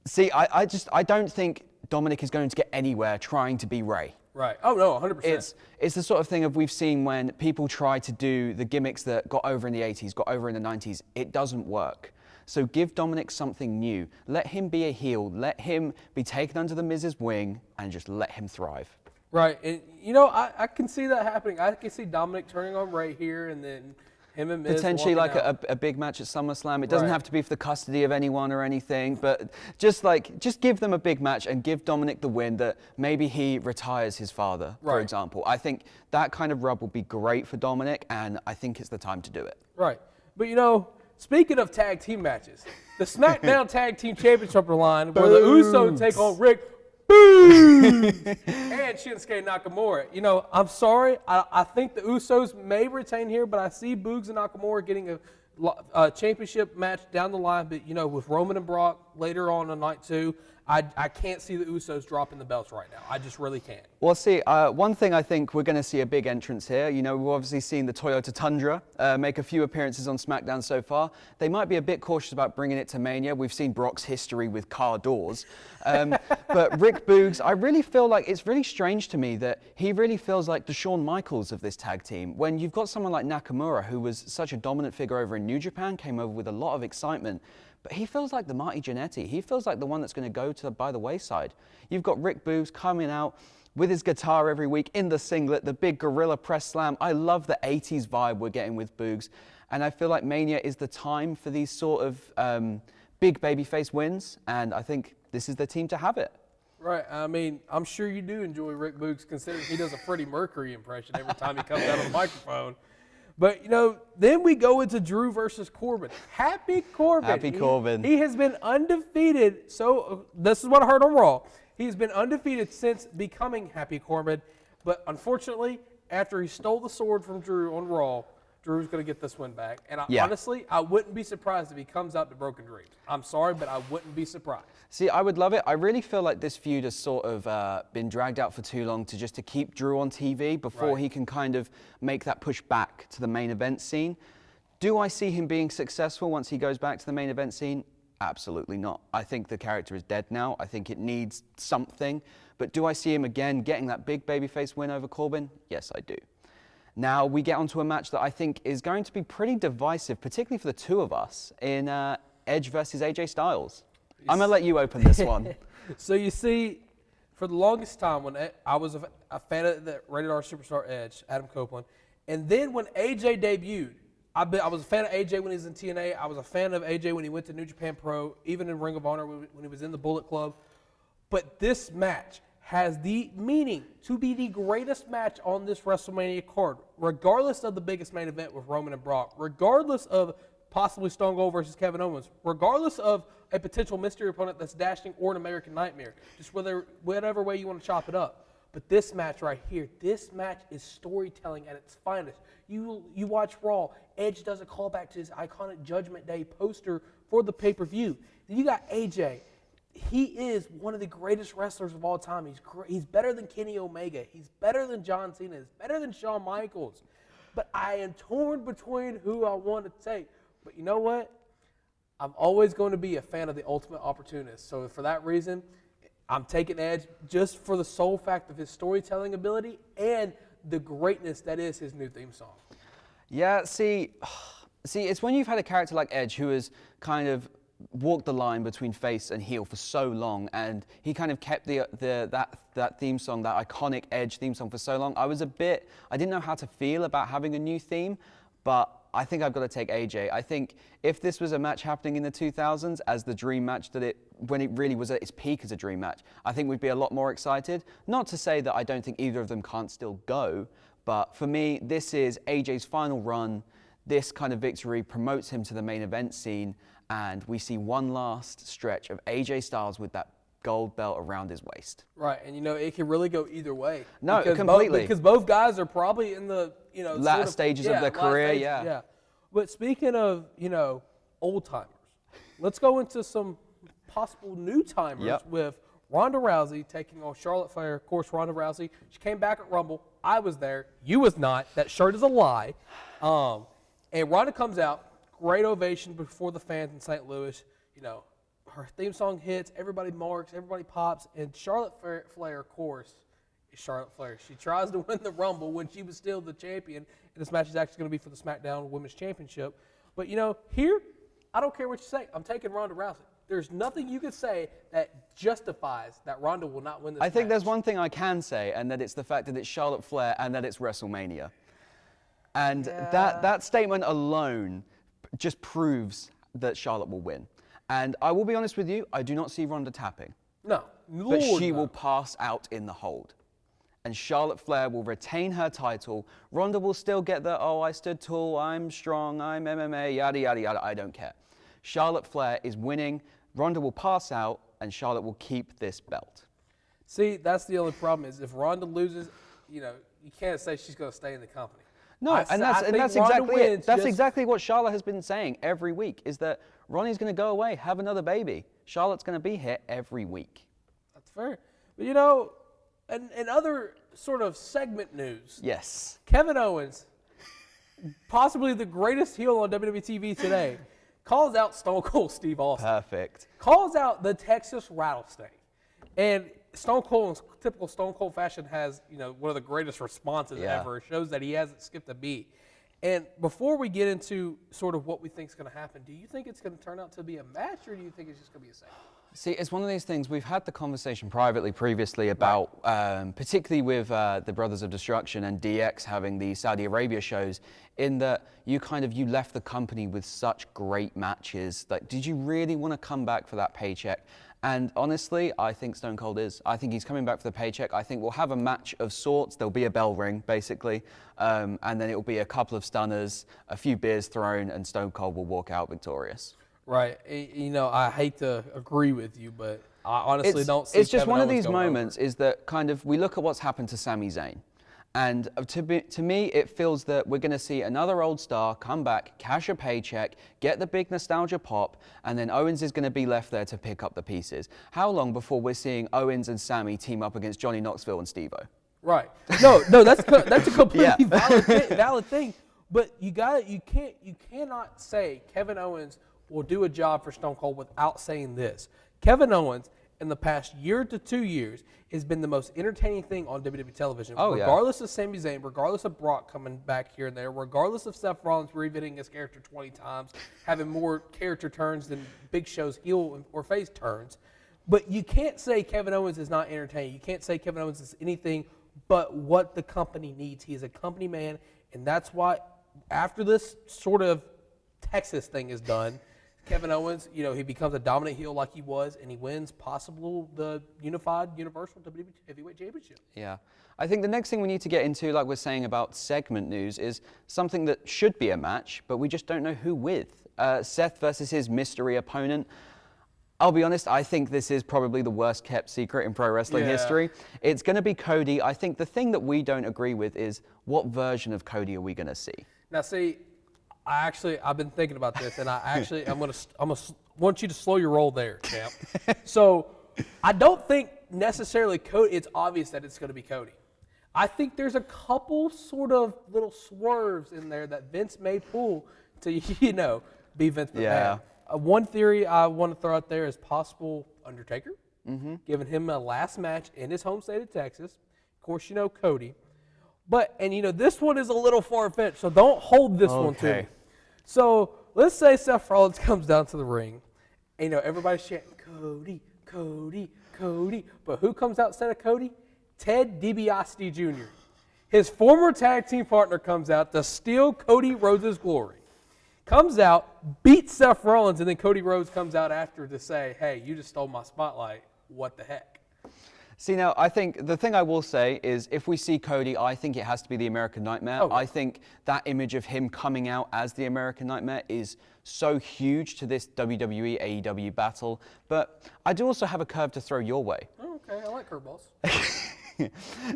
See, I don't think Dominic is going to get anywhere trying to be Rey. Right. Oh, no, 100%. It's the sort of thing we've seen when people try to do the gimmicks that got over in the 80s, got over in the 90s. It doesn't work. So give Dominic something new. Let him be a heel. Let him be taken under the Miz's wing and just let him thrive. Right. And, I can see that happening. I can see Dominic turning on Rey here and then him and Miz potentially like out. a big match at SummerSlam. It doesn't have to be for the custody of anyone or anything, but just give them a big match and give Dominic the win that maybe he retires his father, for example. I think that kind of rub will be great for Dominic, and I think it's the time to do it. Right. But speaking of tag team matches, the SmackDown Tag Team Championship line where the Usos take on Rick Boogs and Shinsuke Nakamura. I'm sorry. I think the Usos may retain here, but I see Boogs and Nakamura getting a championship match down the line. But, with Roman and Brock later on night 2, I can't see the Usos dropping the belts right now. I just really can't. Well, see, one thing I think we're going to see a big entrance here. We've obviously seen the Toyota Tundra make a few appearances on SmackDown so far. They might be a bit cautious about bringing it to Mania. We've seen Brock's history with car doors. But Rick Boogs, I really feel like it's really strange to me that he really feels like the Shawn Michaels of this tag team. When you've got someone like Nakamura, who was such a dominant figure over in New Japan, came over with a lot of excitement. But he feels like the Marty Jannetty. He feels like the one that's going to go by the wayside. You've got Rick Boogs coming out with his guitar every week in the singlet, the big gorilla press slam. I love the 80s vibe we're getting with Boogs. And I feel like Mania is the time for these sort of big babyface wins. And I think this is the team to have it. Right. I mean, I'm sure you do enjoy Rick Boogs considering he does a Freddie Mercury impression every time he comes out on the microphone. But, then we go into Drew versus Corbin. Happy Corbin. Happy Corbin. He has been undefeated. So this is what I heard on Raw. He's been undefeated since becoming Happy Corbin. But unfortunately, after he stole the sword from Drew on Raw, Drew's going to get this win back. And honestly, I wouldn't be surprised if he comes out to Broken Dreams. I'm sorry, but I wouldn't be surprised. See, I would love it. I really feel like this feud has sort of been dragged out for too long to keep Drew on TV before he can kind of make that push back to the main event scene. Do I see him being successful once he goes back to the main event scene? Absolutely not. I think the character is dead now. I think it needs something. But do I see him again getting that big babyface win over Corbin? Yes, I do. Now we get onto a match that I think is going to be pretty divisive, particularly for the two of us, in Edge versus AJ Styles. I'm going to let you open this one. So you see, for the longest time, when I was a fan of the Rated R Superstar Edge, Adam Copeland, and then when AJ debuted, I was a fan of AJ when he was in TNA. I was a fan of AJ when he went to New Japan Pro, even in Ring of Honor when he was in the Bullet Club. But this match has the meaning to be the greatest match on this WrestleMania card, regardless of the biggest main event with Roman and Brock, regardless of possibly Stone Cold versus Kevin Owens, regardless of a potential mystery opponent that's dashing or an American Nightmare, just whatever way you want to chop it up. But this match right here, this match is storytelling at its finest. You watch Raw, Edge does a callback to his iconic Judgment Day poster for the pay-per-view. Then you got AJ. He is one of the greatest wrestlers of all time. He's better than Kenny Omega. He's better than John Cena. He's better than Shawn Michaels. but I am torn between who I want to take. But you know what? I'm always going to be a fan of the ultimate opportunist. So for that reason, I'm taking Edge just for the sole fact of his storytelling ability and the greatness that is his new theme song. Yeah, see, it's when you've had a character like Edge who has kind of walked the line between face and heel for so long, and he kind of kept that theme song, that iconic Edge theme song for so long. I didn't know how to feel about having a new theme, but I think I've got to take AJ. I think if this was a match happening in the 2000s as the dream match when it really was at its peak as a dream match, I think we'd be a lot more excited. Not to say that I don't think either of them can't still go, but for me, this is AJ's final run. This kind of victory promotes him to the main event scene, and we see one last stretch of AJ Styles with that gold belt around his waist. Right, and it can really go either way. No, completely. Because both guys are probably in the latter stages of their career, yeah. But speaking of old timers, let's go into some possible new timers with Ronda Rousey taking on Charlotte Flair. Of course, Ronda Rousey, she came back at Rumble. I was there. You was not. That shirt is a lie. And Ronda comes out, great ovation before the fans in St. Louis. Her theme song hits, everybody marks, everybody pops, and Charlotte Flair, of course, is Charlotte Flair. She tries to win the Rumble when she was still the champion, and this match is actually going to be for the SmackDown Women's Championship. But, here, I don't care what you say. I'm taking Ronda Rousey. There's nothing you could say that justifies that Ronda will not win this match. I think there's one thing I can say, and that it's the fact that it's Charlotte Flair and that it's WrestleMania. And that statement alone just proves that Charlotte will win. And I will be honest with you, I do not see Ronda tapping. No. But she will pass out in the hold. And Charlotte Flair will retain her title. Ronda will still get the, I stood tall, I'm strong, I'm MMA, yada, yada, yada, I don't care. Charlotte Flair is winning, Ronda will pass out, and Charlotte will keep this belt. See, that's the only problem is if Ronda loses, you can't say she's going to stay in the company. No, that's exactly it. That's exactly what Charlotte has been saying every week, is that Ronnie's going to go away, have another baby. Charlotte's going to be here every week. That's fair. But, in other sort of segment news. Yes. Kevin Owens, possibly the greatest heel on WWE TV today, calls out Stone Cold Steve Austin. Perfect. Calls out the Texas Rattlesnake. And Stone Cold, in typical Stone Cold fashion, has one of the greatest responses ever. It shows that he hasn't skipped a beat. And before we get into sort of what we think is going to happen, do you think it's going to turn out to be a match, or do you think it's just going to be a segment? See, it's one of these things, we've had the conversation privately previously about, particularly with the Brothers of Destruction and DX having the Saudi Arabia shows, in that you left the company with such great matches. Like, did you really want to come back for that paycheck? And honestly, I think Stone Cold is. I think he's coming back for the paycheck. I think we'll have a match of sorts. There'll be a bell ring, basically. And then it'll be a couple of stunners, a few beers thrown, and Stone Cold will walk out victorious. Right. I hate to agree with you, but I honestly don't see It's just Kevin one of Owens these moments over. Is that we look at what's happened to Sami Zayn. And to me, it feels that we're going to see another old star come back, cash a paycheck, get the big nostalgia pop, and then Owens is going to be left there to pick up the pieces. How long before we're seeing Owens and Sami team up against Johnny Knoxville and Steve-O? Right. No, that's a completely valid thing. But you cannot say Kevin Owens will do a job for Stone Cold without saying this. Kevin Owens, in the past year to 2 years, has been the most entertaining thing on WWE television. Regardless of Sami Zayn, regardless of Brock coming back here and there, regardless of Seth Rollins revisiting his character 20 times, having more character turns than Big Show's heel or face turns. But you can't say Kevin Owens is not entertaining. You can't say Kevin Owens is anything but what the company needs. He is a company man, and that's why after this sort of Texas thing is done, Kevin Owens, he becomes a dominant heel like he was, and he wins the unified Universal WWE Heavyweight Championship. Yeah. I think the next thing we need to get into, like we're saying about segment news, is something that should be a match, but we just don't know who with. Seth versus his mystery opponent. I'll be honest, I think this is probably the worst kept secret in pro wrestling history. It's going to be Cody. I think the thing that we don't agree with is what version of Cody are we going to see? Now, see, I've been thinking about this, and I'm gonna want you to slow your roll there, champ. So, I don't think necessarily Cody. It's obvious that it's going to be Cody. I think there's a couple sort of little swerves in there that Vince may pull to, be Vince McMahon. Yeah. One theory I want to throw out there is possible Undertaker, giving him a last match in his home state of Texas. Of course, Cody. But, this one is a little far-fetched, so don't hold this one to me. So let's say Seth Rollins comes down to the ring, and everybody's chanting, Cody, Cody, Cody. But who comes out instead of Cody? Ted DiBiase Jr. His former tag team partner comes out to steal Cody Rhodes' glory. Comes out, beats Seth Rollins, and then Cody Rhodes comes out after to say, hey, you just stole my spotlight. What the heck? See, now, I think the thing I will say is if we see Cody, I think it has to be the American Nightmare. Okay. I think that image of him coming out as the American Nightmare is so huge to this WWE AEW battle. But I do also have a curve to throw your way. Oh, okay, I like curveballs.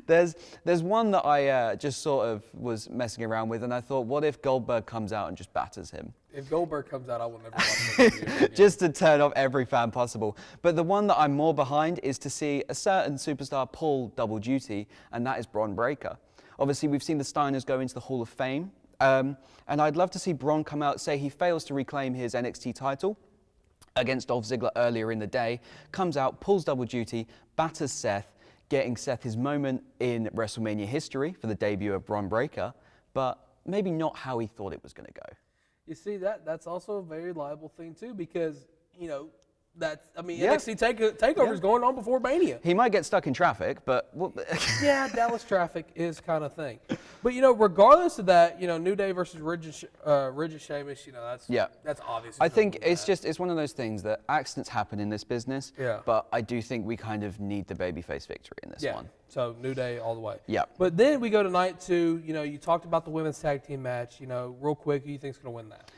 There's one that I just sort of was messing around with, and I thought, what if Goldberg comes out and just batters him? If Goldberg comes out, I will never watch it. Just to turn off every fan possible. But the one that I'm more behind is to see a certain superstar pull double duty, and that is Bron Breakker. Obviously, we've seen the Steiners go into the Hall of Fame, and I'd love to see Bron come out, say he fails to reclaim his NXT title against Dolph Ziggler earlier in the day, comes out, pulls double duty, batters Seth, getting Seth his moment in WrestleMania history for the debut of Bron Breakker, but maybe not how he thought it was going to go. You see, that's also a very liable thing, too, because, NXT TakeOver is going on before Mania. He might get stuck in traffic, but... Yeah, Dallas traffic is kind of thing. But, regardless of that, New Day versus Ridge and Sheamus, that's obvious. I think it's one of those things that accidents happen in this business, Yeah. but I do think we kind of need the babyface victory in this one. So New Day all the way. Yeah. But then we go to night 2. You talked about the women's tag team match. Real quick, who do you think's going to win that?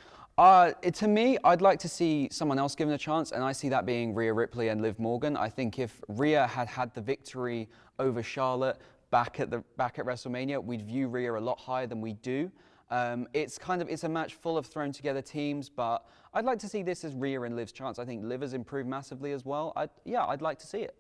To me, I'd like to see someone else given a chance, and I see that being Rhea Ripley and Liv Morgan. I think if Rhea had the victory over Charlotte back at WrestleMania, we'd view Rhea a lot higher than we do. It's a match full of thrown together teams, but I'd like to see this as Rhea and Liv's chance. I think Liv has improved massively as well. I'd like to see it.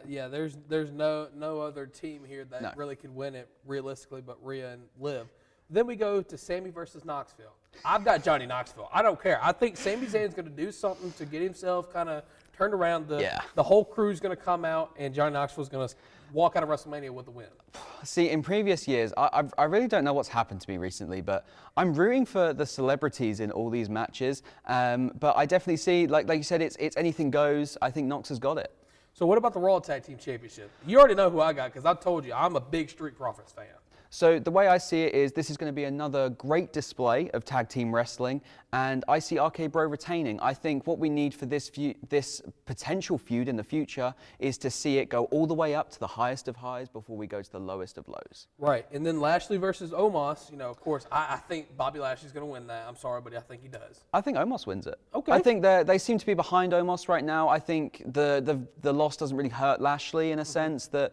There's no other team here that really could win it realistically, but Rhea and Liv. Then we go to Sammy versus Knoxville. I've got Johnny Knoxville. I don't care. I think Sami Zayn's going to do something to get himself kind of turned around. The whole crew's going to come out, and Johnny Knoxville's going to walk out of WrestleMania with the win. See, in previous years, I really don't know what's happened to me recently, but I'm rooting for the celebrities in all these matches. But I definitely see, like you said, it's anything goes. I think Knox has got it. So what about the Raw Tag Team Championship? You already know who I got because I told you I'm a big Street Profits fan. So the way I see it is this is going to be another great display of tag team wrestling, and I see RK Bro retaining. I think what we need for this potential feud in the future is to see it go all the way up to the highest of highs before we go to the lowest of lows. Right, and then Lashley versus Omos, of course, I think Bobby Lashley's going to win that. I'm sorry, but I think he does. I think Omos wins it. Okay. I think they seem to be behind Omos right now. I think the loss doesn't really hurt Lashley in a sense that,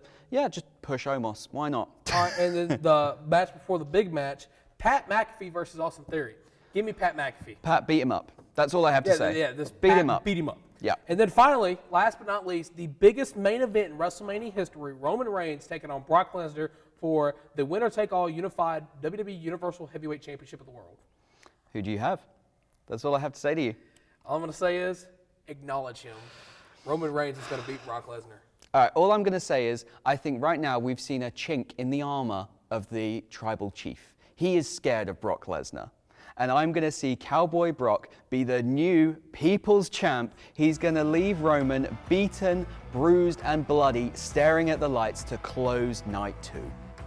just push Omos. Why not? All right, and then the match before the big match, Pat McAfee versus Austin Theory. Give me Pat McAfee. Pat, beat him up. That's all I have to say. Yeah, beat him up. Beat him up. Yeah. And then finally, last but not least, the biggest main event in WrestleMania history, Roman Reigns taking on Brock Lesnar for the winner-take-all unified WWE Universal Heavyweight Championship of the world. Who do you have? That's all I have to say to you. All I'm going to say is acknowledge him. Roman Reigns is going to beat Brock Lesnar. All right, all I'm going to say is I think right now we've seen a chink in the armor of the tribal chief. He is scared of Brock Lesnar. And I'm going to see Cowboy Brock be the new people's champ. He's going to leave Roman beaten, bruised, and bloody, staring at the lights to close night 2.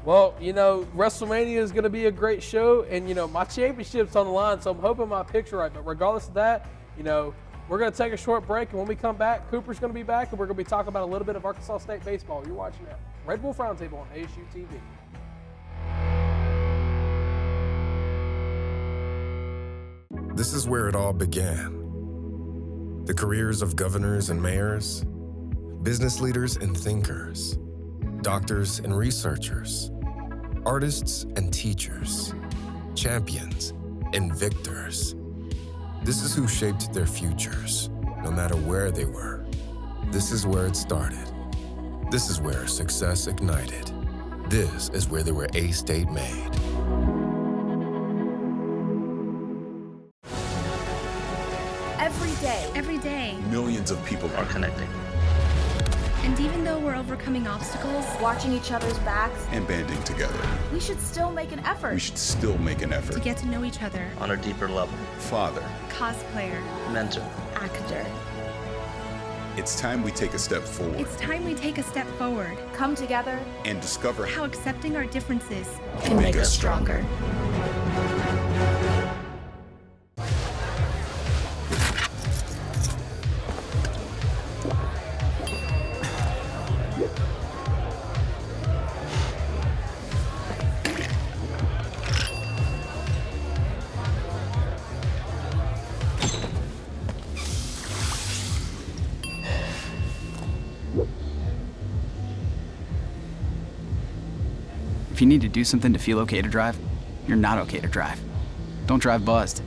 Well, WrestleMania is going to be a great show, and, my championship's on the line, so I'm hoping my pick's right. But regardless of that, we're going to take a short break, and when we come back, Cooper's going to be back, and we're going to be talking about a little bit of Arkansas State baseball. You're watching that Red Wolf Roundtable on ASU-TV. This is where it all began. The careers of governors and mayors, business leaders and thinkers, doctors and researchers, artists and teachers, champions and victors. This is who shaped their futures, no matter where they were. This is where it started. This is where success ignited. This is where they were A-State made. Every day, Millions of people are connecting And even though we're overcoming obstacles, watching each other's backs, and banding together. we should still make an effort. We should still make an to effort. get to know each other, on a deeper level. Father, cosplayer, Mentor. Actor. it's time we take a step forward it's time we take a step forward. Come together. and discover How accepting our differences can make us stronger. If you need to do something to feel okay to drive, you're not okay to drive. Don't drive buzzed.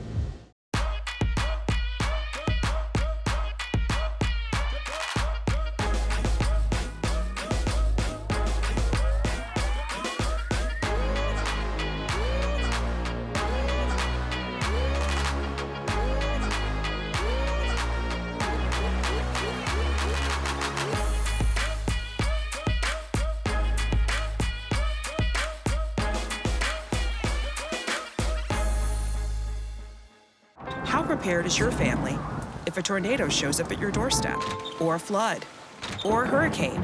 How prepared is your family if a tornado shows up at your doorstep, or a flood, or a hurricane?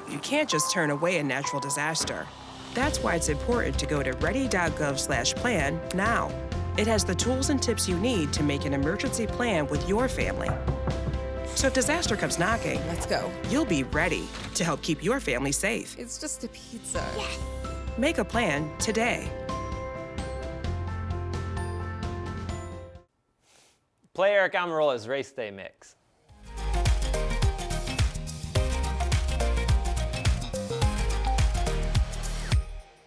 You can't just turn away a natural disaster. That's why it's important to go to ready.gov/plan now. It has the tools and tips you need to make an emergency plan with your family. So if disaster comes knocking, let's go. You'll be ready to help keep your family safe. It's just a pizza. Yes. Make a plan today. Play Eric Amarola's Race Day Mix.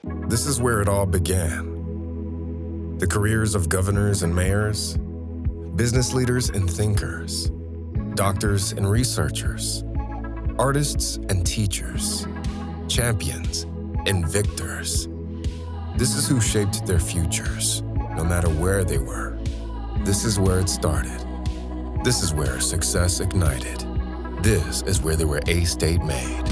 This is where it all began. The careers of governors and mayors, business leaders and thinkers, doctors and researchers, artists and teachers, champions and victors. This is who shaped their futures, no matter where they were. This is where it started. This is where success ignited. This is where they were A-State made.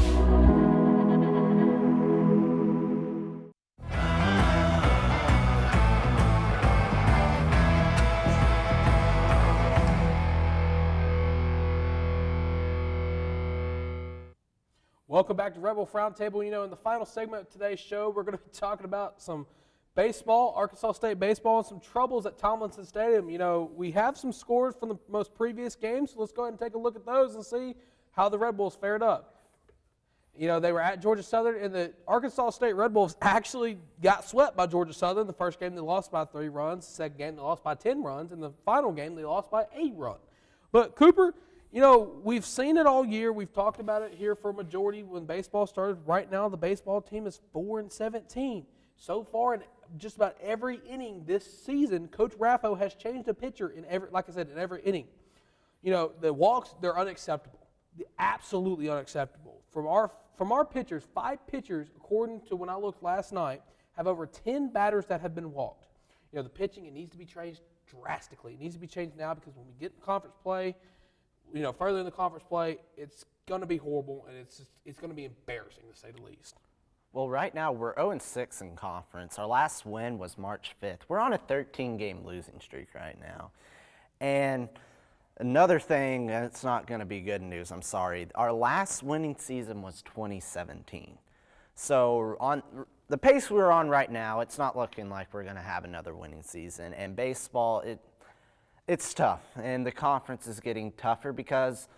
Welcome back to Rebel Roundtable. You know, in the final segment of today's show, we're going to be talking about some baseball, Arkansas State baseball, and some troubles at Tomlinson Stadium. You know, we have some scores from the most previous games, so let's go ahead and take a look at those and see how the Red Bulls fared up. You know, they were at Georgia Southern, and the Arkansas State Red Bulls actually got swept by Georgia Southern. The first game, they lost by 3 runs. The second game, they lost by 10 runs. And the final game, they lost by 8 runs. But, Cooper, you know, we've seen it all year. We've talked about it here for a majority when baseball started. Right now, the baseball team is 4-17. So far, in just about every inning this season, Coach Raffo has changed a pitcher in every, like I said, in every inning. You know, the walks, they're unacceptable. They're absolutely unacceptable. From our pitchers, 5 pitchers, according to when I looked last night, have over 10 batters that have been walked. You know, the pitching, it needs to be changed drastically. It needs to be changed now because when we get conference play, you know, further in the conference play, it's going to be horrible, and it's going to be embarrassing, to say the least. Well, right now, we're 0-6 in conference. Our last win was March 5th. We're on a 13-game losing streak right now. And another thing, it's not going to be good news, I'm sorry. Our last winning season was 2017. So on the pace we're on right now, it's not looking like we're going to have another winning season. And baseball, it's tough. And the conference is getting tougher because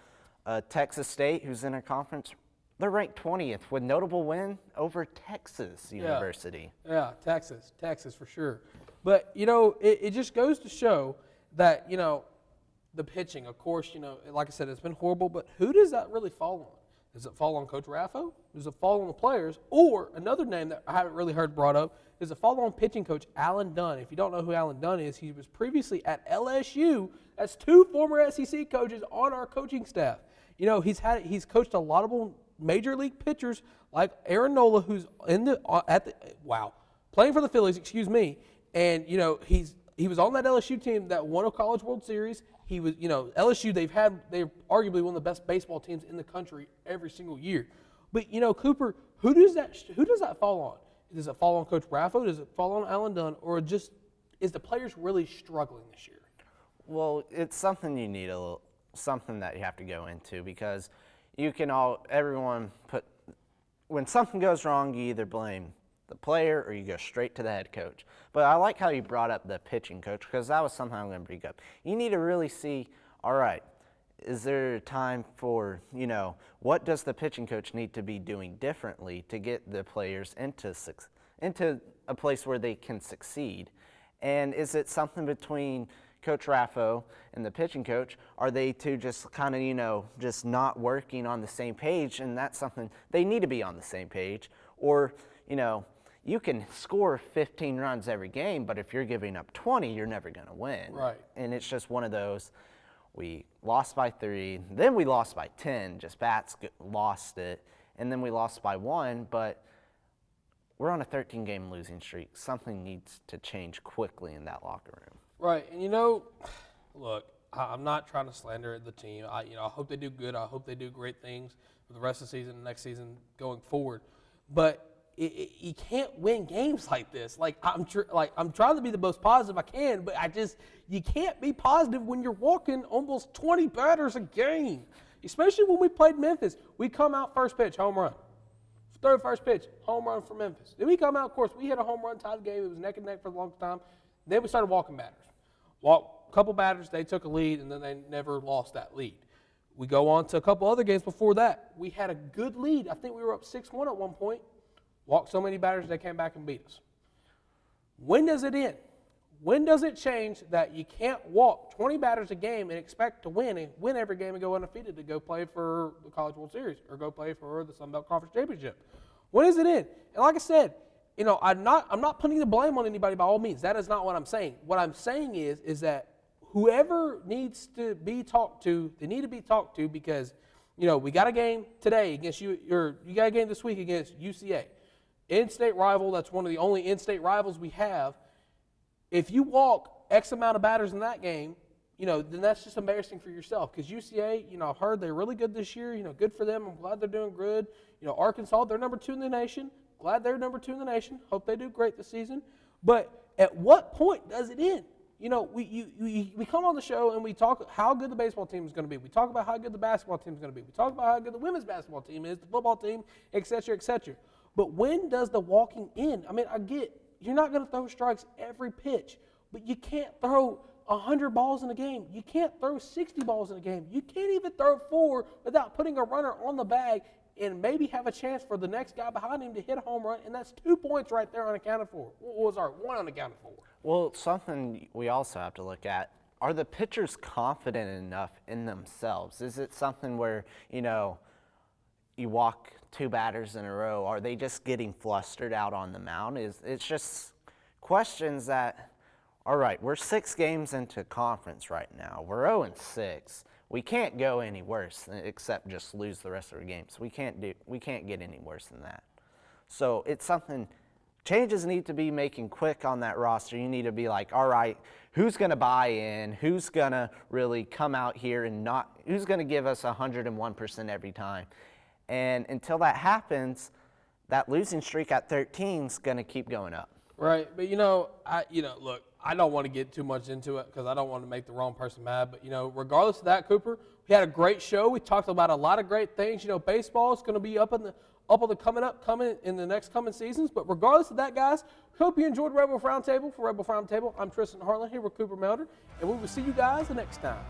Texas State, who's in a conference, they're ranked 20th with notable win over Texas University. Yeah, Texas for sure. But, you know, it just goes to show that, you know, the pitching, of course, you know, like I said, it's been horrible, but who does that really fall on? Does it fall on Coach Raffo? Does it fall on the players? Or another name that I haven't really heard brought up, is it fall on pitching coach Alan Dunn? If you don't know who Alan Dunn is, he was previously at LSU. That's 2 former SEC coaches on our coaching staff. You know, he's coached a lot of major league pitchers like Aaron Nola, who's playing for the Phillies, and he was on that LSU team that won a College World Series. He was, LSU, they're arguably one of the best baseball teams in the country every single year. But, Cooper, who does that fall on? Does it fall on Coach Raffo? Does it fall on Alan Dunn? Or just is the players really struggling this year? Well, it's something you need something that you have to go into, because when something goes wrong, you either blame the player or you go straight to the head coach. But I like how you brought up the pitching coach, because that was something I'm going to bring up. You need to really see, all right, is there a time for, what does the pitching coach need to be doing differently to get the players into a place where they can succeed? And is it something between Coach Raffo and the pitching coach? Are they two just kind of, just not working on the same page? And that's something they need to be on the same page. Or, you can score 15 runs every game, but if you're giving up 20, you're never going to win. Right. And it's just one of those, we lost by 3, then we lost by 10, just bats lost it, and then we lost by 1, but we're on a 13-game losing streak. Something needs to change quickly in that locker room. Right, and look, I'm not trying to slander the team. I hope they do good. I hope they do great things for the rest of the season, next season, going forward. But you can't win games like this. I'm trying to be the most positive I can, but you can't be positive when you're walking almost 20 batters a game. Especially when we played Memphis, we come out first pitch, home run. Third first pitch, home run for Memphis. Then we come out, of course, we hit a home run, tied the game. It was neck and neck for the longest time. Then we started walking batters. A couple batters, they took a lead, and then they never lost that lead. We go on to a couple other games before that. We had a good lead. I think we were up 6-1 at one point. Walked so many batters, they came back and beat us. When does it end? When does it change that you can't walk 20 batters a game and expect to win every game and go undefeated to go play for the College World Series or go play for the Sun Belt Conference Championship? When does it end? And like I said, I'm not putting the blame on anybody by all means. That is not what I'm saying. What I'm saying is that whoever needs to be talked to, they need to be talked to, because we got a game today against you got a game this week against UCA. In-state rival, that's one of the only in-state rivals we have. If you walk X amount of batters in that game, then that's just embarrassing for yourself, because UCA, I've heard they're really good this year. Good for them. I'm glad they're doing good. Arkansas, they're number 2 in the nation. Glad they're number 2 in the nation. Hope they do great this season. But at what point does it end? We come on the show and we talk how good the baseball team is going to be. We talk about how good the basketball team is going to be. We talk about how good the women's basketball team is, the football team, et cetera, et cetera. But when does the walking end? I get you're not going to throw strikes every pitch, but you can't throw 100 balls in a game. You can't throw 60 balls in a game. You can't even throw 4 without putting a runner on the bag and maybe have a chance for the next guy behind him to hit a home run, and that's 2 points right there unaccounted for. One unaccounted for. Well, something we also have to look at, are the pitchers confident enough in themselves? Is it something where, you walk 2 batters in a row? Are they just getting flustered out on the mound? It's just questions that, all right, we're 6 games into conference right now. We're 0-6. We can't go any worse except just lose the rest of our games. We can't get any worse than that. So it's something, changes need to be making quick on that roster. You need to be like, all right, who's going to buy in? Who's going to really come out here and who's going to give us 101% every time? And until that happens, that losing streak at 13 is going to keep going up. Right, but look, I don't want to get too much into it because I don't want to make the wrong person mad. But regardless of that, Cooper, we had a great show. We talked about a lot of great things. Baseball is going to be up in the next coming seasons. But regardless of that, guys, hope you enjoyed Rebel Roundtable. For Rebel Roundtable, I'm Tristan Harlan here with Cooper Melder, and we will see you guys the next time.